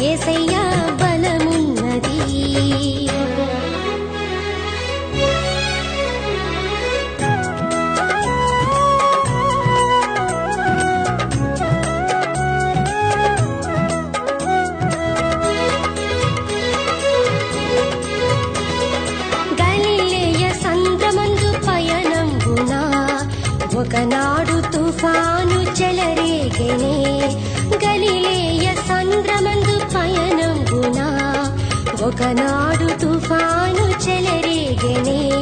యేసయ్యా బలమున్నది. గలిలయ సంద్రమందు పయనంబున ఒకనాడు తుఫాను చెలరేగెనే. గలిలయ సంద్రమందు పయనంబున ఒకనాడు తుఫాను చెలరేగెనే.